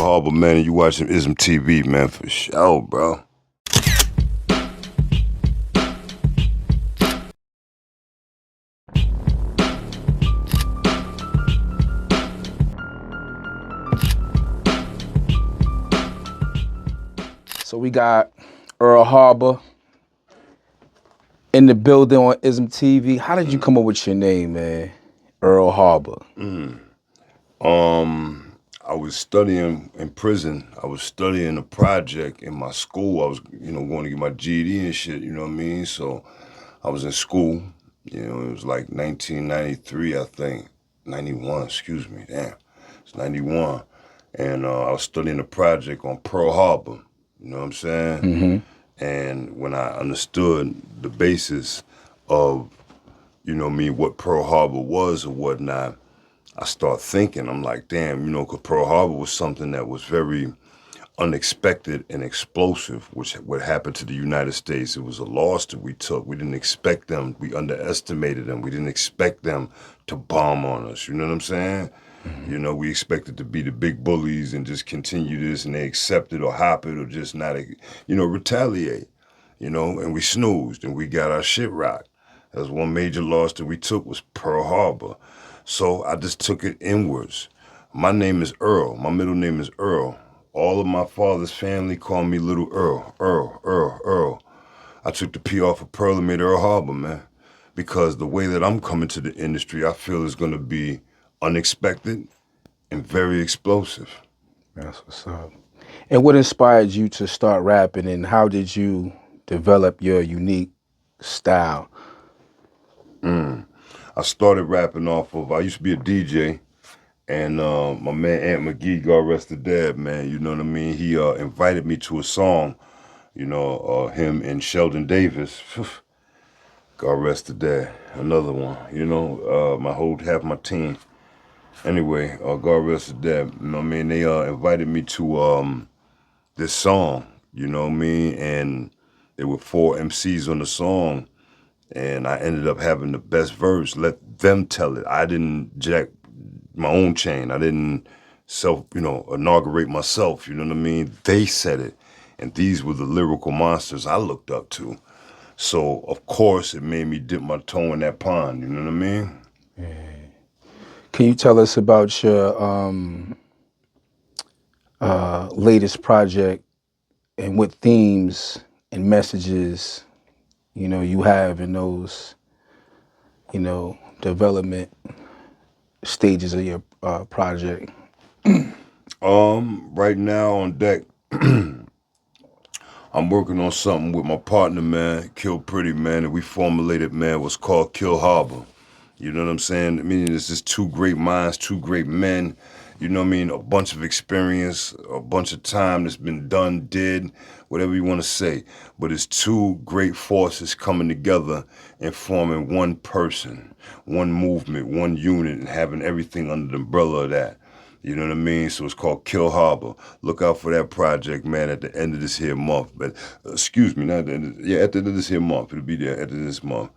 Harbor, man, and you watching Ezim TV, man, for sure, bro. So we got Earl Harbor in the building on Ezim TV. How did you come up with your name, man? Earl Harbor. I was studying in prison. I was studying a project in my school. I was, going to get my GED and shit, you know what I mean? So I was in school, it was like 1993, I think. 91, excuse me, damn. It's 91. And I was studying a project on Pearl Harbor, you know what I'm saying? Mm-hmm. And when I understood the basis of, what Pearl Harbor was or whatnot, I start thinking, I'm like, damn, because Pearl Harbor was something that was very unexpected and explosive, which what happened to the United States. It was a loss that we took. We didn't expect them. We underestimated them. We didn't expect them to bomb on us. You know what I'm saying? Mm-hmm. We expected to be the big bullies and just continue this, and they accept it or hop it or just not, retaliate, and we snoozed and we got our shit rocked. That's one major loss that we took was Pearl Harbor. So I just took it inwards. My name is Earl. My middle name is Earl. All of my father's family call me Little Earl. Earl. I took the P off of Pearl and made Earl Harbor, man. Because the way that I'm coming to the industry, I feel is going to be unexpected and very explosive. That's what's up. And what inspired you to start rapping, and how did you develop your unique style? I started rapping I used to be a DJ, and my man Aunt McGee, God rest her dead, man, you know what I mean? He invited me to a song, him and Sheldon Davis, God rest her dead, another one, my whole half my team. Anyway, God rest her dead, you know what I mean? They invited me to this song, you know what I mean? And there were 4 MCs on the song, and I ended up having the best verse. Let them tell it. I didn't jack my own chain. I didn't inaugurate myself, you know what I mean? They said it. And these were the lyrical monsters I looked up to. So, of course, it made me dip my toe in that pond, you know what I mean? Yeah. Can you tell us about your latest project and what themes and messages, you have in those, development stages of your project? Right now on deck, I'm working on something with my partner, man, Kill Pretty, man, and we formulated, man, what's called Kill Harbor. You know what I'm saying? Meaning it's just 2 great minds, 2 great men, you know what I mean? A bunch of experience, a bunch of time that's been done, did, whatever you want to say. But it's 2 great forces coming together and forming one person, one movement, one unit, and having everything under the umbrella of that. You know what I mean? So it's called Kill Harbor. Look out for that project, man, at the end of this here month. But excuse me, not at the end at the end of this here month. It'll be there at the end of this month.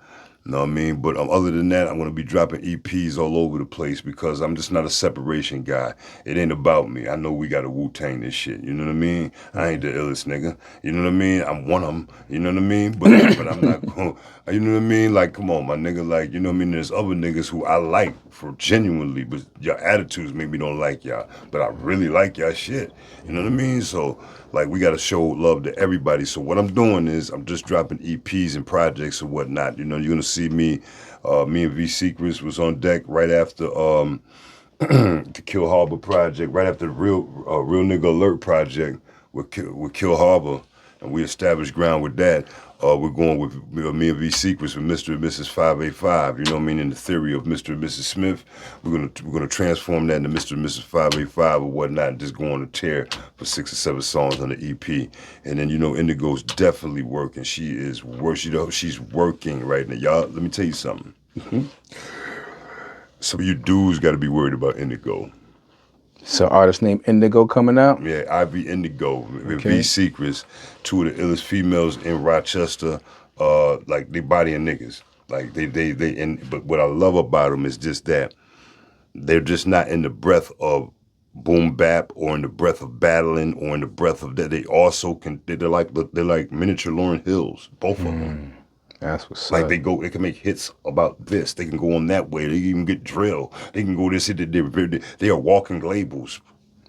Know what I mean? But other than that, I'm going to be dropping EPs all over the place because I'm just not a separation guy. It ain't about me. I know we got to Wu-Tang this shit. You know what I mean? I ain't the illest nigga. You know what I mean? I'm one of them. You know what I mean? But I'm not going to, you know what I mean? Like, come on, my nigga. Like, you know what I mean? There's other niggas who I like for genuinely, but your attitudes make me don't like y'all. But I really like y'all shit. You know what I mean? So, like, we got to show love to everybody. So what I'm doing is I'm just dropping EPs and projects and whatnot. You're going to see me and V Secrets was on deck right after the Kill Harbor project, right after the Real Nigga Alert project with Kill Harbor, and we established ground with that. We're going with me and V Secrets with Mr. and Mrs. 585. You know what I mean? In the theory of Mr. and Mrs. Smith, we're gonna transform that into Mr. and Mrs. 585 or whatnot, and just go on a tear for 6 or 7 songs on the EP. And then Indigo's definitely working. She's working right now. Y'all, let me tell you something. Some of you dudes got to be worried about Indigo. So artist named Indigo coming out? Yeah, Ivy Indigo, Okay. V Secrets, 2 of the illest females in Rochester. Like they bodying niggas. Like but what I love about them is just that they're just not in the breath of boom bap or in the breath of battling or in the breath of that. They also can, they're like miniature Lauryn Hills, both of them. That's what's Like up. they can make hits about this. They can go on that way. They can even get drill. They can go this. They are walking labels.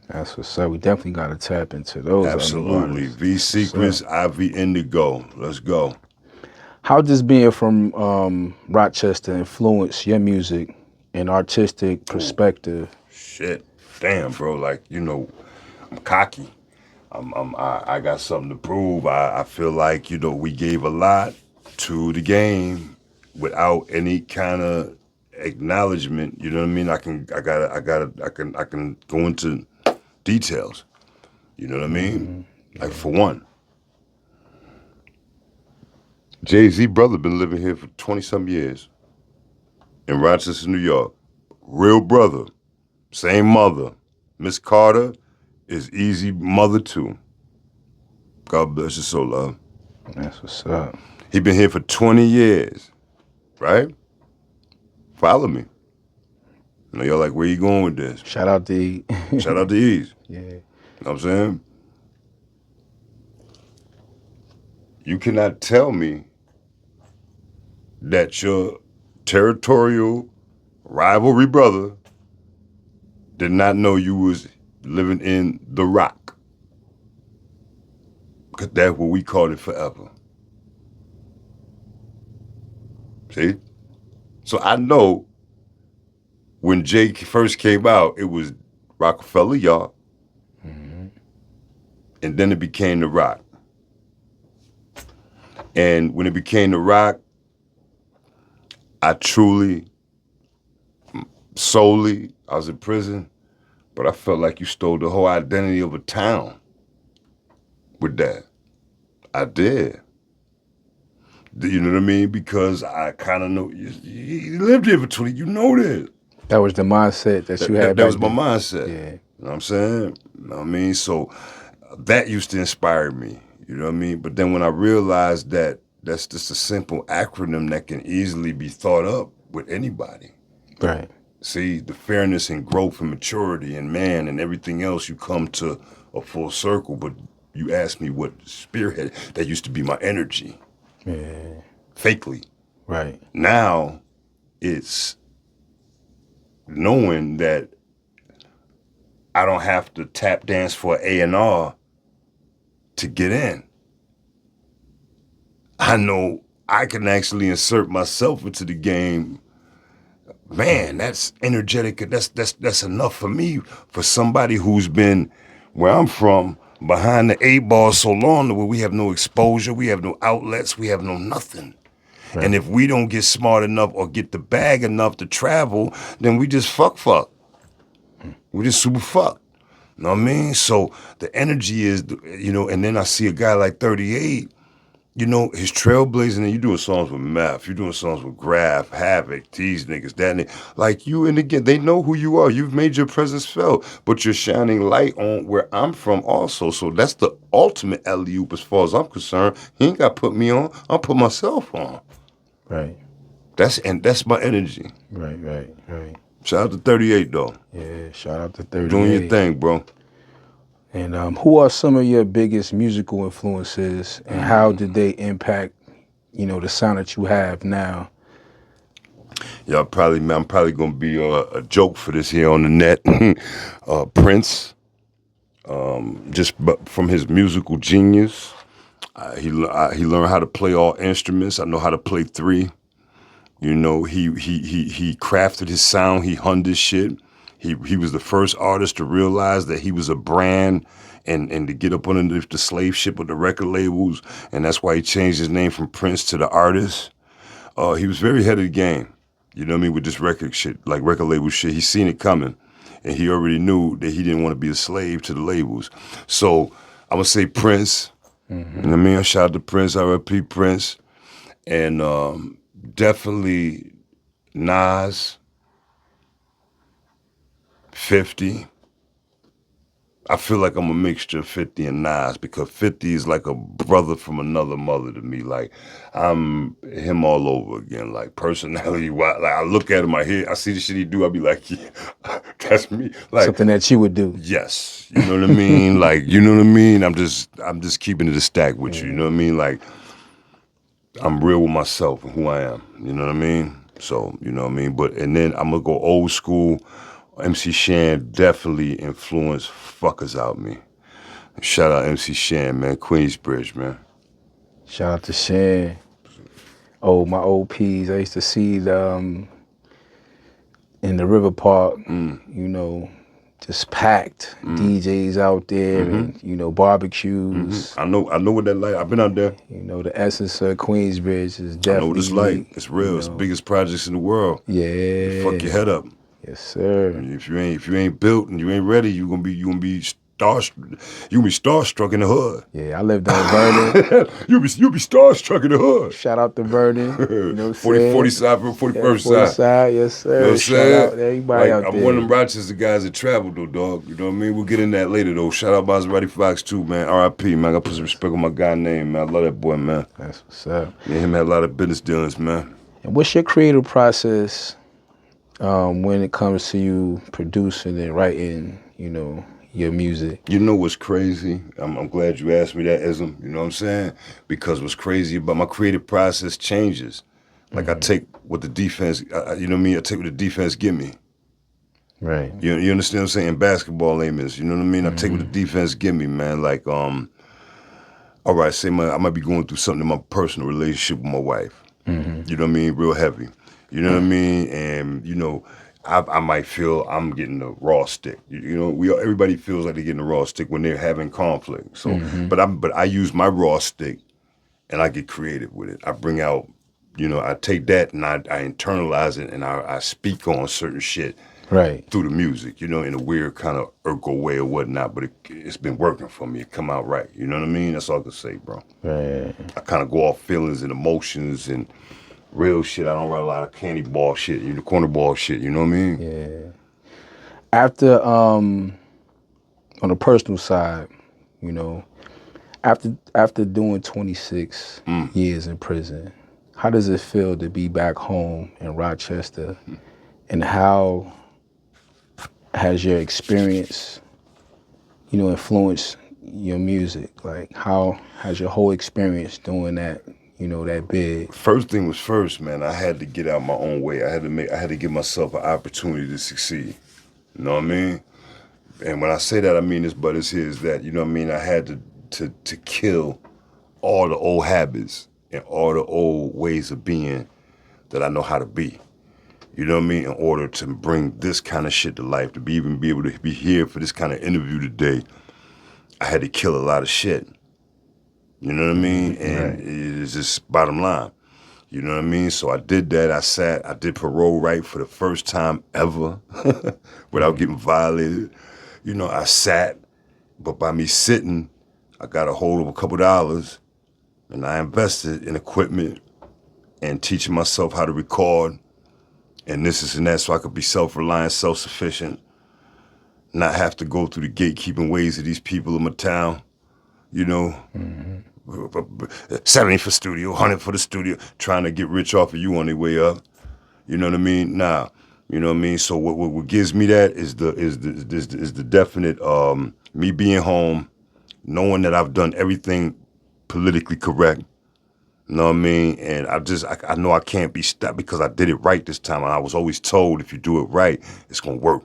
That's what's up. We definitely got to tap into those other Absolutely. artists. V That's what's up. Secrets, IV Indigo. Let's go. How does being from Rochester influence your music and artistic Ooh, perspective? shit. Damn, bro. Like, I'm cocky. I got something to prove. I feel like, we gave a lot to the game without any kind of acknowledgement. You know what I mean? I can go into details. You know what I mean? Like, Yeah. for one, Jay-Z brother been living here for 20 some years in Rochester, New York. Real brother, same mother. Miss Carter is easy mother too. God bless your soul, love. That's what's up. He been here for 20 years, right? Follow me. Y'all like, where you going with this? Shout out to Shout out to Ease. yeah. You know what I'm saying? You cannot tell me that your territorial rivalry brother did not know you was living in the Rock. Because that's what we called it forever. See? So I know when Jake first came out, it was Rockefeller Yard, and then it became the Rock. And when it became the Rock, I truly, solely, I was in prison, but I felt like you stole the whole identity of a town with that. I did. You know what I mean? Because I kind of know, you lived here for 20, you know this. That was the mindset that you had That back was my then. mindset. Yeah. You know what I'm saying? You know what I mean? So that used to inspire me. You know what I mean? But then when I realized that that's just a simple acronym that can easily be thought up with anybody. Right. See, the fairness and growth and maturity and man and everything else, you come to a full circle. But you asked me what spearhead, that used to be my energy, Yeah. fakely. Right. Now it's knowing that I don't have to tap dance for A&R to get in. I know I can actually insert myself into the game. Man, that's energetic. That's enough for me. For somebody who's been where I'm from, behind the 8 ball so long, where we have no exposure, we have no outlets, we have no nothing. Right. And if we don't get smart enough or get the bag enough to travel, then we just fuck. We just super fuck. You know what I mean? So the energy is, and then I see a guy like 38, his trailblazing, and you doing songs with Meth, you doing songs with Graph, Havoc, these niggas, that nigga. Like you, and again, they know who you are. You've made your presence felt, but you're shining light on where I'm from also. So that's the ultimate alley-oop as far as I'm concerned. He ain't got to put me on. I'll put myself on. Right. That's my energy. Right. Shout out to 38, though. Yeah. Shout out to 38. Doing your thing, bro. And who are some of your biggest musical influences, and how did they impact, the sound that you have now? Yeah, I'm probably gonna be a joke for this here on the net. Prince, from his musical genius, he learned how to play all instruments. I know how to play 3. He crafted his sound. He hunned his shit. He was the first artist to realize that he was a brand and to get up under the slave ship of the record labels, and that's why he changed his name from Prince to the artist. He was very ahead of the game. You know what I mean? With this record shit, like record label shit, he seen it coming, and he already knew that he didn't want to be a slave to the labels. So I'm gonna say Prince. You know what I mean? Shout out to Prince, R.I.P. Prince, and definitely Nas, 50. I feel like I'm a mixture of 50 and Nas because 50 is like a brother from another mother to me. Like I'm him all over again. Like personality, like I look at him, I see the shit he do, I be like, yeah, That's me. Like something that you would do. yes, you know what I mean. Like you know what I mean. I'm just keeping it a stack with you. You know what I mean. Like I'm real with myself and who I am. You know what I mean. So you know what I mean. But and then I'm gonna go old school. MC Shan definitely influenced fuckers out me. Shout out MC Shan, man. Queensbridge, man. Shout out to Shan. Oh, my old P's. I used to see the in the River Park, you know, just packed DJs out there and, you know, barbecues. I know what that like. I've been out there. You know, the essence of Queensbridge is definitely I know what it's like. unique, It's real. you It's the know. biggest projects in the world. Yeah. You fuck your head up. Yes, sir. And if you ain't built and you ain't ready, you gonna be starstruck in the hood. Yeah, I lived on Vernon. you'll be starstruck in the hood. Shout out to Vernon. You know what I'm 40 saying? side, 41st 40 side. side, yes, sir. You know what I'm Shout saying? out to everybody out I'm there. one of them Rochester guys that traveled though, dog. You know what I mean? We'll get in that later though. Shout out Maserati Fox too, man. R.I.P. man. I gotta put some respect on my guy name, man. I love that boy, man. That's what's up. Me and him had a lot of business dealings, man. And what's your creative process when it comes to you producing and writing, you know, your music? You know what's crazy? I'm glad you asked me that, Ezim. You know what I'm saying? Because what's crazy about my creative process changes. Like I take what the defense, you know what I mean? I take what the defense give me. Right. You understand what I'm saying? In basketball layman's, you know what I mean? I take what the defense give me, man. Like, all right, say I might be going through something in my personal relationship with my wife. You know what I mean? Real heavy. You know what I mean? And, you know, I might feel I'm getting the raw stick. You know, everybody feels like they're getting the raw stick when they're having conflict. So, but I use my raw stick and I get creative with it. I bring out, you know, I take that and I internalize it and I speak on certain shit Right. through the music, you know, in a weird kind of Urkel way or whatnot. But it's been working for me. It come out right. You know what I mean? That's all I can say, bro. Right. I kind of go off feelings and emotions and real shit. I don't write a lot of candy ball shit, you know, corner ball shit. You know what I mean? Yeah. After, on the personal side, you know, after doing 26 years in prison, how does it feel to be back home in Rochester? And how has your experience, you know, influenced your music? Like, how has your whole experience doing that, you know, that big? First thing was first, man. I had to get out my own way. I had to give myself an opportunity to succeed. You know what I mean? And when I say that, I mean this, but it's here is that, you know what I mean? I had to kill all the old habits and all the old ways of being that I know how to be. You know what I mean? In order to bring this kind of shit to life, to be able to be here for this kind of interview today, I had to kill a lot of shit. You know what I mean? And it's just bottom line. You know what I mean? So I did that. I did parole right for the first time ever without getting violated. You know, I sat, but by me sitting, I got a hold of a couple dollars and I invested in equipment and teaching myself how to record and this and that so I could be self-reliant, self-sufficient, not have to go through the gatekeeping ways of these people in my town, you know. 70 for studio, 100 for the studio, trying to get rich off of you on their way up. You know what I mean? Nah, you know what I mean? So what gives me that is the definite me being home, knowing that I've done everything politically correct. You know what I mean? And I know I can't be stopped because I did it right this time. And I was always told if you do it right, it's gonna work.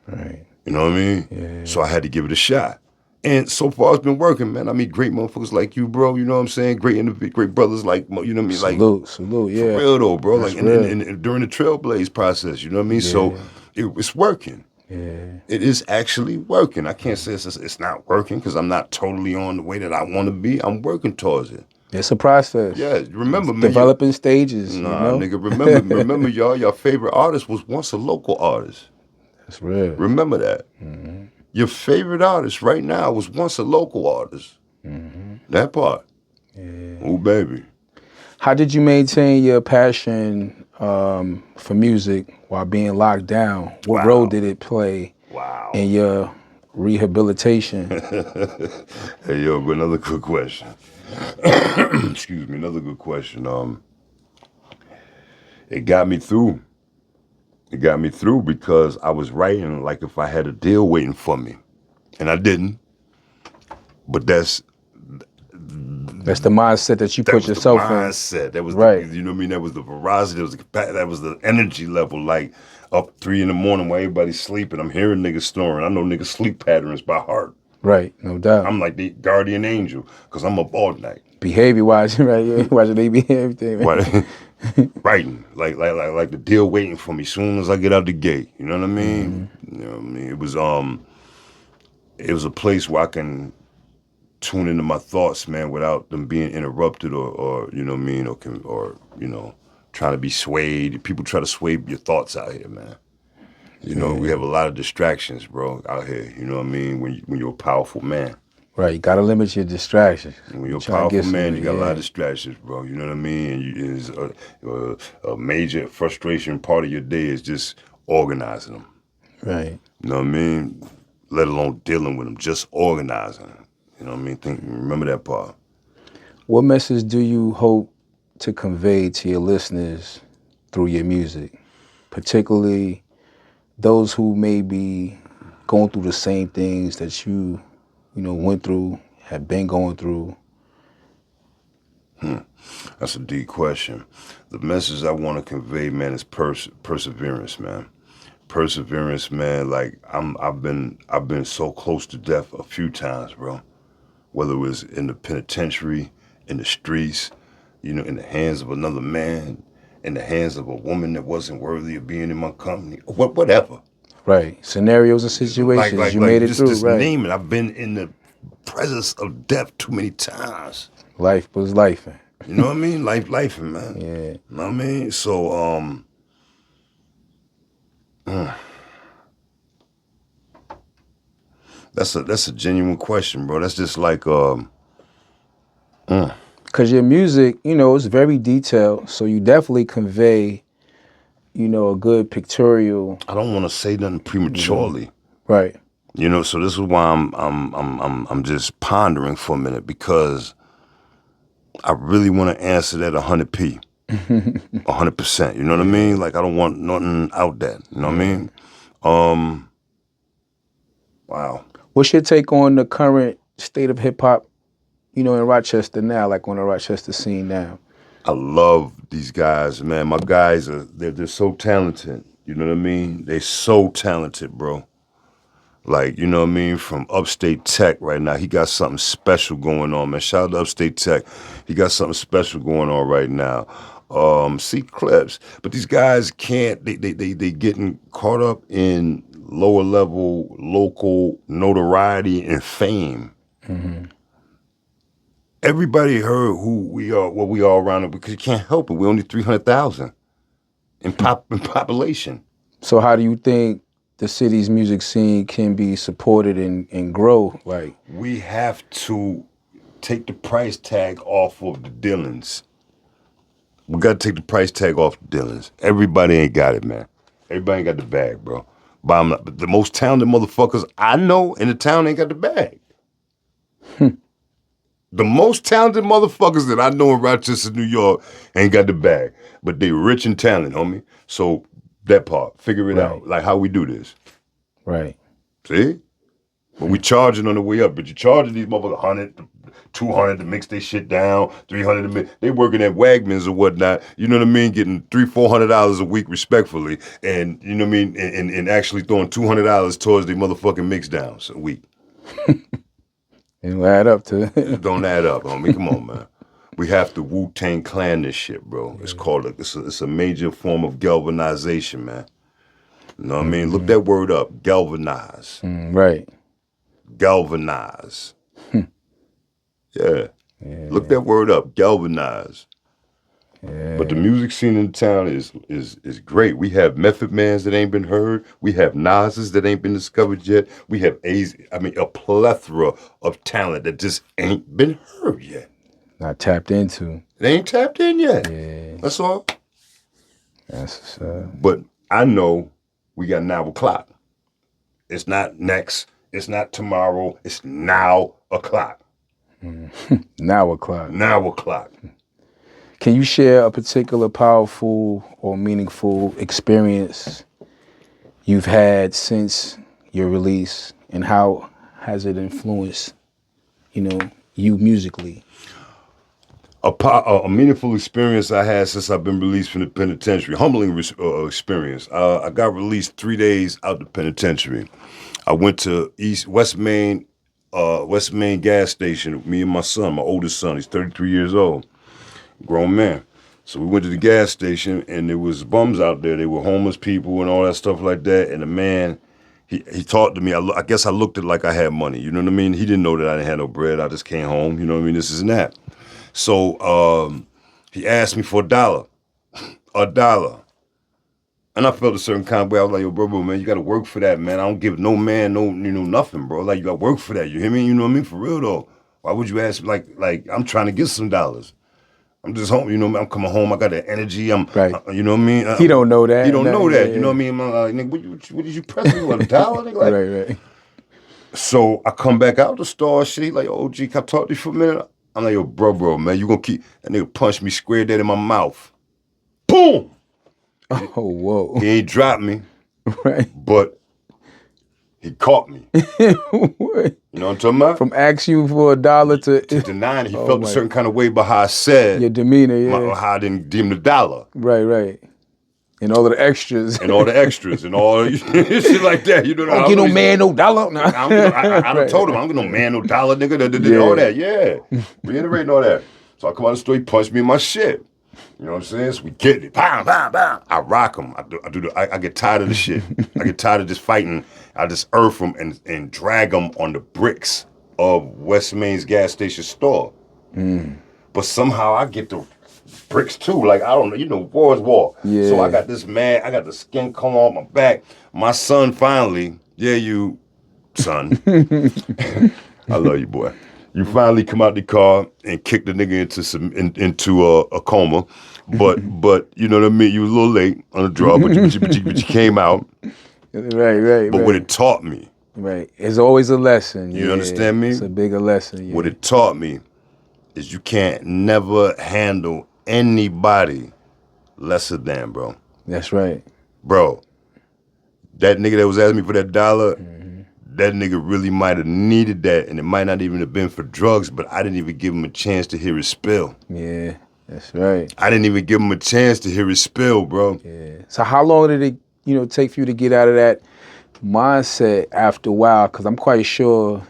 Right. You know what I mean? Yeah. So I had to give it a shot. And so far it's been working, man. I mean, great motherfuckers like you, bro. You know what I'm saying? Great brothers like, you know what I mean? Salute, yeah. For real though, bro. That's like, real. and during the Trailblaze process, you know what I mean? Yeah. So it's working. Yeah. It is actually working. I can't say it's not working because I'm not totally on the way that I want to be. I'm working towards it. It's a process. Yeah, remember, man. Developing stages, Nah, you know? nigga, remember, y'all, your favorite artist was once a local artist. That's real. Remember that. Mm-hmm. Your favorite artist right now was once a local artist. Mm-hmm. That part. Yeah. Oh, baby. How did you maintain your passion for music while being locked down? What role did it play in your rehabilitation? Hey, yo, but another good question. Excuse me, another good question. It got me through. It got me through because I was writing like if I had a deal waiting for me, and I didn't. But That's the mindset that you that put was the yourself in. mindset. That was Right. the, you know what I mean? That was the veracity. That was the energy level. Like up 3 a.m. while everybody's sleeping, I'm hearing niggas snoring. I know niggas sleep patterns by heart. Right. No doubt. I'm like the guardian angel because I'm up all night. Behavior wise, right? Yeah. Watching they be everything, man. What? Writing like the deal waiting for me soon as I get out the gate. You know what I mean? You know what I mean? It was a place where I can tune into my thoughts, man, without them being interrupted or you know what I mean, or you know, trying to be swayed. People try to sway your thoughts out here, man. You know, we have a lot of distractions, bro, out here. You know what I mean? When you're a powerful man. Right. You gotta limit your distractions. When you're a Trying to powerful get man, somewhere, you got a lot yeah. of distractions, bro. You know what I mean? And is a major frustration part of your day is just organizing them. Right. You know what I mean? Let alone dealing with them, just organizing. You know what I mean? Remember that part. What message do you hope to convey to your listeners through your music, particularly those who may be going through the same things that you know, went through, have been going through? That's a deep question. The message I want to convey, man, is perseverance, man. Perseverance, man. Like I've been so close to death a few times, bro. Whether it was in the penitentiary, in the streets, you know, in the hands of another man, in the hands of a woman that wasn't worthy of being in my company, whatever. Right. Scenarios and situations. You made it through, Just right. name it. I've been in the presence of death too many times. Life was life. You know what I mean? Life, man. Yeah. You know what I mean? So, that's a genuine question, bro. That's just like, Because your music, you know, is very detailed, so you definitely convey, you know, a good pictorial. I don't want to say nothing prematurely. Right. You know, so this is why I'm just pondering for a minute because I really want to answer that 100p, 100%. You know what I mean? Like I don't want nothing out that. You know what I mean? Wow. What's your take on the current state of hip hop, you know, in Rochester now, like on the Rochester scene now? I love these guys, man. My guys they're so talented. You know what I mean? They so talented, bro. Like, you know what I mean? From Upstate Tech right now. He got something special going on, man. Shout out to Upstate Tech. He got something special going on right now. See clips. But these guys can't, they getting caught up in lower level local notoriety and fame. Everybody heard who we are, what we are around it, because you can't help it. We're only 300,000 in population. So how do you think the city's music scene can be supported and grow? Like, We have to take the price tag off of the Dillons. We got to take the price tag off the Dillons. Everybody ain't got it, man. Everybody ain't got the bag, bro. But the most talented motherfuckers I know in the town ain't got the bag. The most talented motherfuckers that I know in Rochester, New York, ain't got the bag. But they rich and talented, homie. So that part, figure it Right. out. Like how we do this. right. See? But we charging on the way up. But you charging these motherfuckers 100, 200 to mix their shit down, 300 to mix. They working at Wegmans or whatnot. You know what I mean? Getting $300-400 a week respectfully. And you know what I mean? And actually throwing $200 towards their motherfucking mix downs a week. It'll add up to It don't add up, homie. Come on, man. We have to Wu-Tang Clan this shit, bro. It's called it's a major form of galvanization, man. You know what I mean? Look that word up. Galvanize. right. Galvanize. Yeah. Look that word up. Galvanize. But the music scene in town is great. We have Method Mans that ain't been heard. We have Nas's that ain't been discovered yet. We have a plethora of talent that just ain't been heard yet. Not tapped into. They ain't tapped in yet. Yeah. That's all. That's But I know we got 9 o'clock. It's not next. It's not tomorrow. It's now o'clock. now o'clock. Now o'clock. Can you share a particular powerful or meaningful experience you've had since your release, and how has it influenced, you musically? A meaningful experience I had since I've been released from the penitentiary. Humbling experience. I got released 3 days out the penitentiary. I went to West Main gas station. Me and my son, my oldest son. He's 33 years old, grown man. So we went to the gas station, and there was bums out there. They were homeless people and all that stuff like that. And the man, he talked to me. I guess I looked at it like I had money. You know what I mean? He didn't know that I didn't have no bread. I just came home. You know what I mean? This is that. So he asked me for $1. And I felt a certain kind of way. I was like, yo, bro, man, you got to work for that, man. I don't give no man nothing, bro. Like, you got to work for that. You hear me? You know what I mean? For real, though. Why would you ask me? Like I'm trying to get some dollars. I'm just home, I'm coming home. I got the energy. Right. You know what I mean? He don't know that. He don't know that. Yeah. You know what I mean? I'm like, nigga, what did you press me with, $1? Nigga, like, right. So I come back out the store. Shit, he like, oh, G, can I talk to you for a minute? I'm like, yo, bro, man, you gonna keep that nigga punch me square dead in my mouth. Boom! Oh, whoa. He ain't dropped me, Right. but he caught me. What? You know what I'm talking about? From asking you for $1 to denying it. He felt a certain kind of way about how I said. Your demeanor, yeah. How I didn't give him $1. Right. And all of the extras. And all the extras and all shit like that. You know, don't get no man no $1. No. I done told him, I don't get no man no $1, nigga. All that, yeah. Reiterating all that. So I come out of the store, he punched me in my shit. You know what I'm saying? So we get it. Bam, bam, bam. I rock him. I get tired of the shit. I get tired of just fighting. I just earth him and drag him on the bricks of West Main's gas station store. But somehow I get the bricks too. Like, I don't know, war is war. Yeah. So I got this man, I got the skin come off my back. My son finally, you son. I love you, boy. You finally come out the car and kick the nigga into a coma, but you know what I mean. You was a little late on the draw, but you came out. Right. But what it taught me, right, it's always a lesson. You understand me? It's a bigger lesson. Yeah. What it taught me is you can't never handle anybody lesser than, bro. That's right, bro. That nigga that was asking me for that $1. That nigga really might have needed that, and it might not even have been for drugs, but I didn't even give him a chance to hear his spill. Yeah, that's right. I didn't even give him a chance to hear his spill, bro. Yeah. So how long did it, take for you to get out of that mindset after a while? Because I'm quite sure,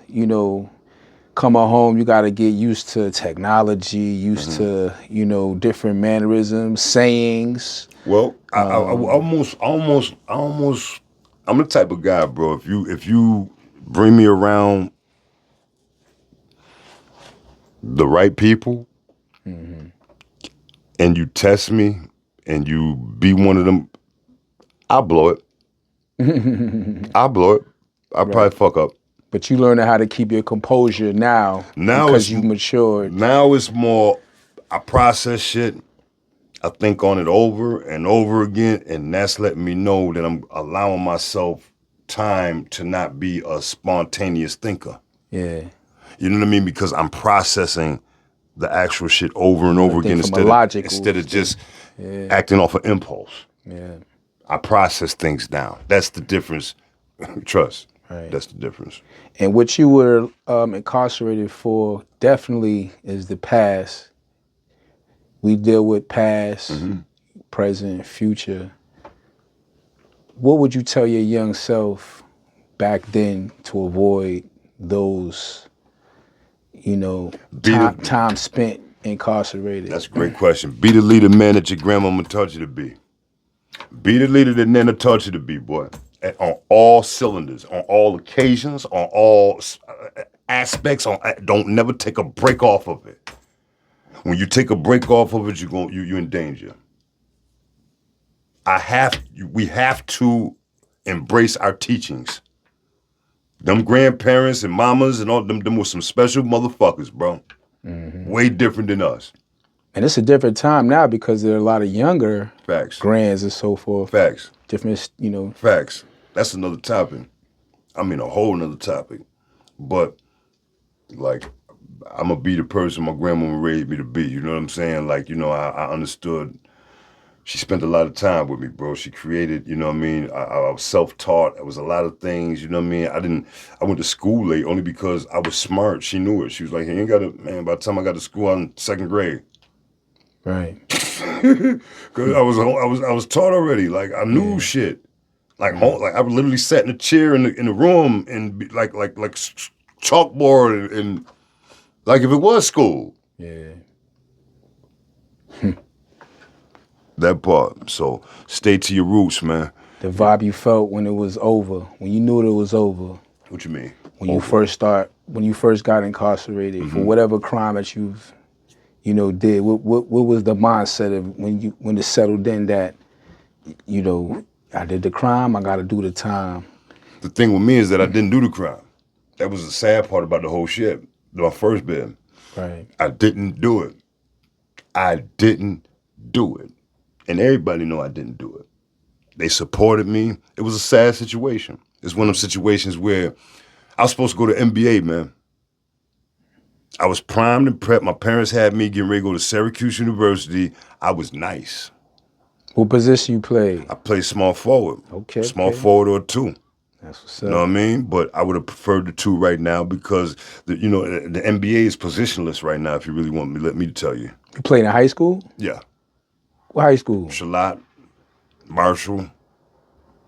coming home, you got to get used to technology, used to, different mannerisms, sayings. Well, I almost, I'm the type of guy, bro. If you bring me around the right people, and you test me, and you be one of them, I'll blow it. I'll blow it. I'll probably fuck up. But you learning how to keep your composure now because you've matured. Now it's more, I process shit. I think on it over and over again, and that's letting me know that I'm allowing myself time to not be a spontaneous thinker. Yeah. You know what I mean? Because I'm processing the actual shit over and over again instead of just acting off of impulse. Yeah. I process things down. That's the difference. Trust. Right. That's the difference. And what you were incarcerated for definitely is the past. We deal with past, present, future. What would you tell your young self back then to avoid those, time spent incarcerated? That's a great question. Be the leader, man, that your grandmama taught you to be. Be the leader that Nana taught you to be, boy. On all cylinders, on all occasions, on all aspects. Don't never take a break off of it. When you take a break off of it, you're in danger. We have to embrace our teachings. Them grandparents and mamas and all them were some special motherfuckers, bro. Way different than us. And it's a different time now because there are a lot of younger grands and so forth. Facts. Different, Facts. That's another topic. I mean, a whole nother topic. But, like, I'm going to be the person my grandmama raised me to be. You know what I'm saying? Like, I understood She spent a lot of time with me, bro. She created, you know what I mean? I was self-taught. It was a lot of things, you know what I mean? I went to school late only because I was smart. She knew it. She was like, hey, you ain't got to, man, by the time I got to school, I'm in 2nd grade. Right. Cause I was taught already. Like I knew shit. Like like I literally sat in a chair in the room and like chalkboard and like if it was school. Yeah. That part. So stay to your roots, man. The vibe you felt when it was over, when you knew it was over. What you mean? When you first got incarcerated for whatever crime that you've, did. What was the mindset of when it settled in that, I did the crime, I got to do the time. The thing with me is that I didn't do the crime. That was the sad part about the whole shit. My first bid. Right. I didn't do it. I didn't do it. And everybody know I didn't do it. They supported me. It was a sad situation. It's one of those situations where I was supposed to go to NBA, man. I was primed and prepped. My parents had me getting ready to go to Syracuse University. I was nice. What position you played? I played small forward. Okay. Small forward or 2. That's what's up. You know what I mean? But I would have preferred the 2 right now because, the NBA is positionless right now, if you really want me, let me tell you. You played in high school? Yeah. What high school? Charlotte, Marshall. You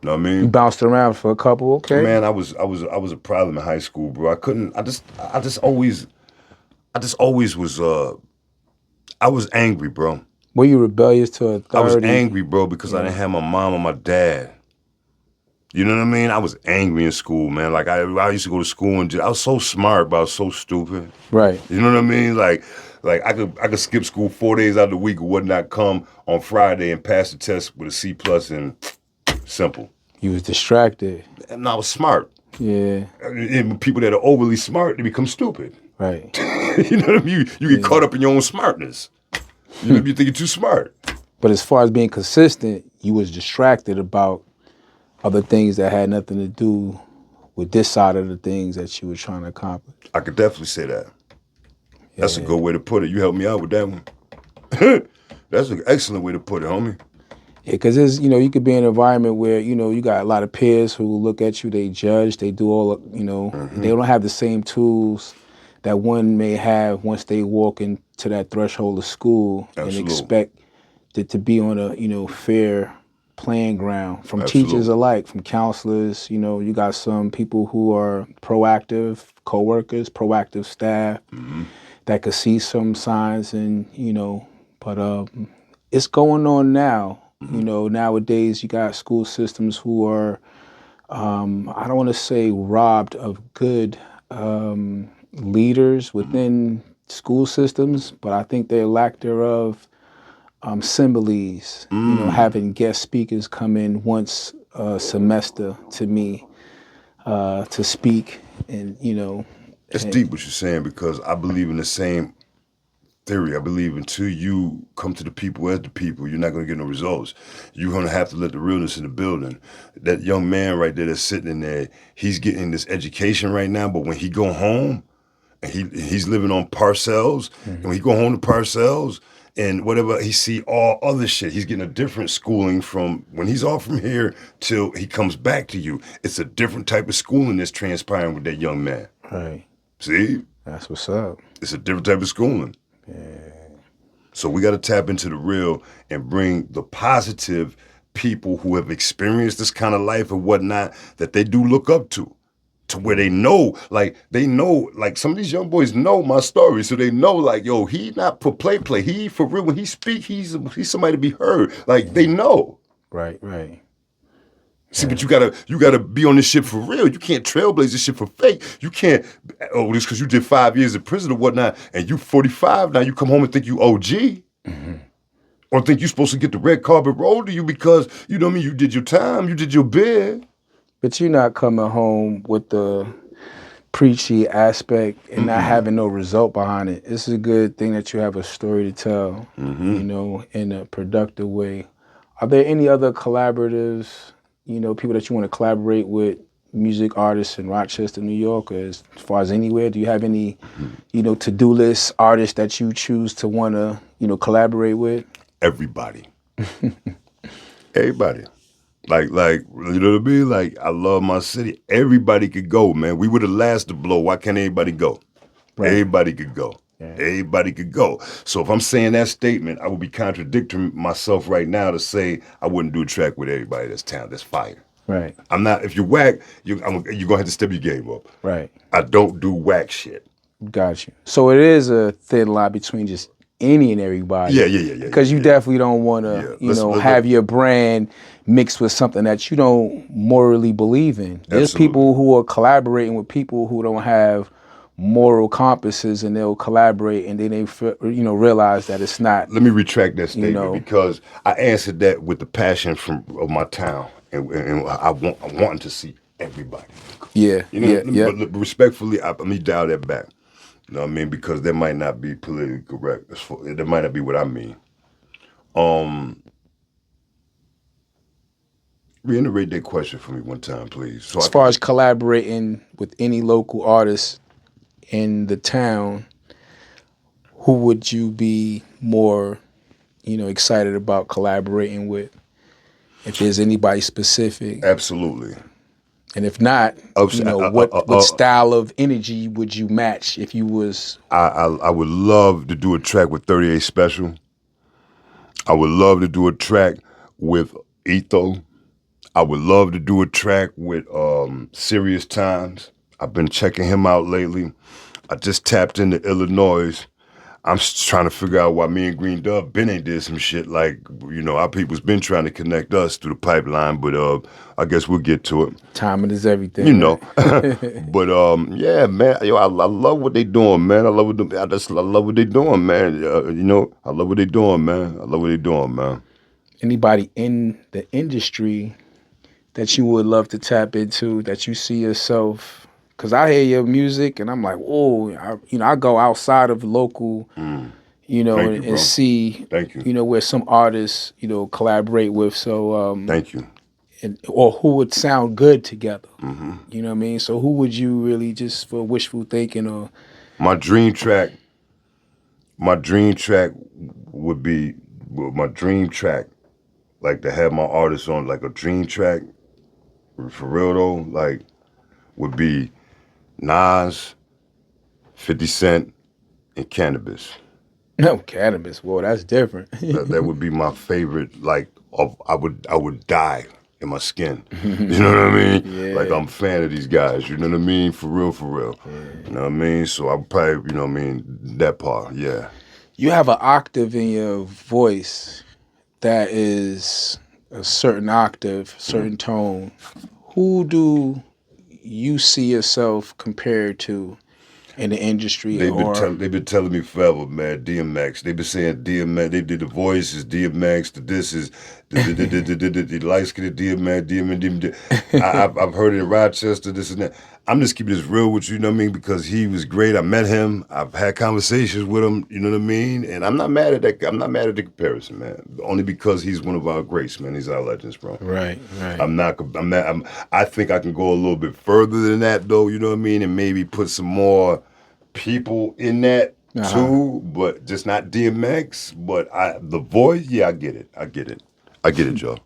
know what I mean? You bounced around for a couple, okay? Man, I was a problem in high school, bro. I just always was I was angry, bro. Were you rebellious to authority? I was angry, bro, because I didn't have my mom or my dad. You know what I mean? I was angry in school, man. Like I used to go to school and I was so smart, but I was so stupid. Right. You know what I mean? Like I could skip school 4 days out of the week or whatnot, come on Friday and pass the test with a C+ and simple. You was distracted. And I was smart. Yeah. And people that are overly smart, they become stupid. Right. You know what I mean? You get caught up in your own smartness. You think you're too smart. But as far as being consistent, you was distracted about other things that had nothing to do with this side of the things that you were trying to accomplish. I could definitely say that. Yeah. That's a good way to put it. You helped me out with that one. That's an excellent way to put it, homie. Yeah, because you could be in an environment where, you got a lot of peers who look at you, they judge, they do all, they don't have the same tools that one may have once they walk into that threshold of school. Absolutely. And expect it to be on a, fair playing ground from Absolutely. teachers alike, from counselors. You got some people who are proactive coworkers, proactive staff that could see some signs and, but it's going on now. Nowadays you got school systems who are, I don't want to say robbed of good leaders within school systems, but I think their lack thereof similes, having guest speakers come in once a semester to me to speak and, It's deep what you're saying because I believe in the same theory. I believe until you come to the people as the people, you're not going to get no results. You're going to have to let the realness in the building. That young man right there that's sitting in there, he's getting this education right now, but when he go home, and he's living on parcels, and when he go home to parcels, and whatever, he see all other shit. He's getting a different schooling from when he's off from here till he comes back to you. It's a different type of schooling that's transpiring with that young man. Right. See? That's what's up. It's a different type of schooling. Yeah. So we got to tap into the real and bring the positive people who have experienced this kind of life and whatnot that they do look up to where they know, like some of these young boys know my story. So they know like, yo, he not for play. He for real, when he speak, he's somebody to be heard. Like they know. Right. See, but you gotta be on this shit for real. You can't trailblaze this shit for fake. You can't, this because you did 5 years in prison or whatnot, and you 45 now, you come home and think you OG. Or think you're supposed to get the red carpet rolled to you because, you know what I mean, you did your time, you did your bid. But you're not coming home with the preachy aspect and not having no result behind it. It's a good thing that you have a story to tell, in a productive way. Are there any other collaboratives, people that you want to collaborate with, music artists in Rochester, New York, or as far as anywhere? Do you have any, to-do list artists that you choose to want to, collaborate with? Everybody. Everybody. Like, you know what I mean? Like, I love my city. Everybody could go, man. We were the last to blow. Why can't everybody go? Right. Everybody could go. Yeah. Everybody could go. So if I'm saying that statement, I would be contradicting myself right now to say I wouldn't do a track with everybody that's talented, that's fire. Right. I'm not. If you're whack, you're gonna have to step your game up. Right. I don't do whack shit. Got you. So it is a thin line between just any and everybody. Yeah. Because you definitely don't want to, have your brand mixed with something that you don't morally believe in. There's Absolutely. people who are collaborating with people who don't have moral compasses, and they'll collaborate, and then they, realize that it's not. Let me retract that statement, know. because I answered that with the passion of my town, and I wanting to see everybody. Yeah. But respectfully, let me dial that back. You know what I mean? Because that might not be politically correct. That might not be what I mean. Reiterate that question for me one time, please. So as far as collaborating with any local artist in the town, who would you be more, excited about collaborating with? If there's anybody specific. Absolutely. And if not, what style of energy would you match if you was? I would love to do a track with 38 Special. I would love to do a track with Etho. I would love to do a track with Serious Times. I've been checking him out lately. I just tapped into Illinois. I'm trying to figure out why me and Green Dove ain't did some shit. Like, our people's been trying to connect us through the pipeline, but I guess we'll get to it. Timing is everything. Right? But yeah, man. I love what they doing, man. I love what they doing, man. I love what they doing, man. I love what they doing, man. Anybody in the industry that you would love to tap into, that you see yourself? Because I hear your music and I'm like, whoa, I go outside of local, and see, Thank you. Where some artists, collaborate with. So, thank you. Or who would sound good together. Mm-hmm. You know what I mean? So who would you really, just for wishful thinking, or? My dream track would be, like, to have my artists on, like, a dream track, for real though, like, would be Nas, 50 Cent, and Cannabis. No, Cannabis. Whoa, that's different. that would be my favorite. Like, I would die in my skin. You know what I mean? Yeah. Like, I'm a fan of these guys. You know what I mean? For real. Yeah. You know what I mean? So I would probably, that part. Yeah. You have an octave in your voice that is a certain octave, certain tone. Who do you see yourself compared to in the industry? They've been telling me forever, man. DMX. They've been saying DMX. They did the voices, DMX. This is the light skinned DMX. I've heard it in Rochester. This and that. I'm just keeping this real with you. You know what I mean? Because he was great. I met him. I've had conversations with him. You know what I mean? And I'm not mad at that. I'm not mad at the comparison, man. Only because he's one of our greats, man. He's our legends, bro. Right. I think I can go a little bit further than that, though. You know what I mean? And maybe put some more people in that too, but just not DMX. But the voice, yeah, I get it, Joe.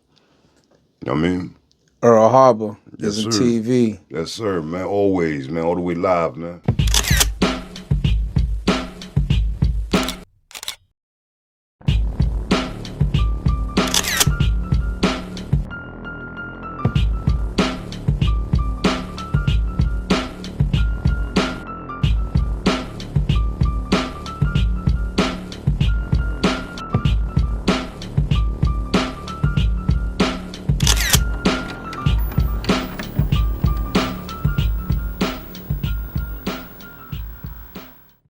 You know what I mean? Earl Harbor, Yes, Ezim sir. TV. Yes, sir, man. Always, man. All the way live, man.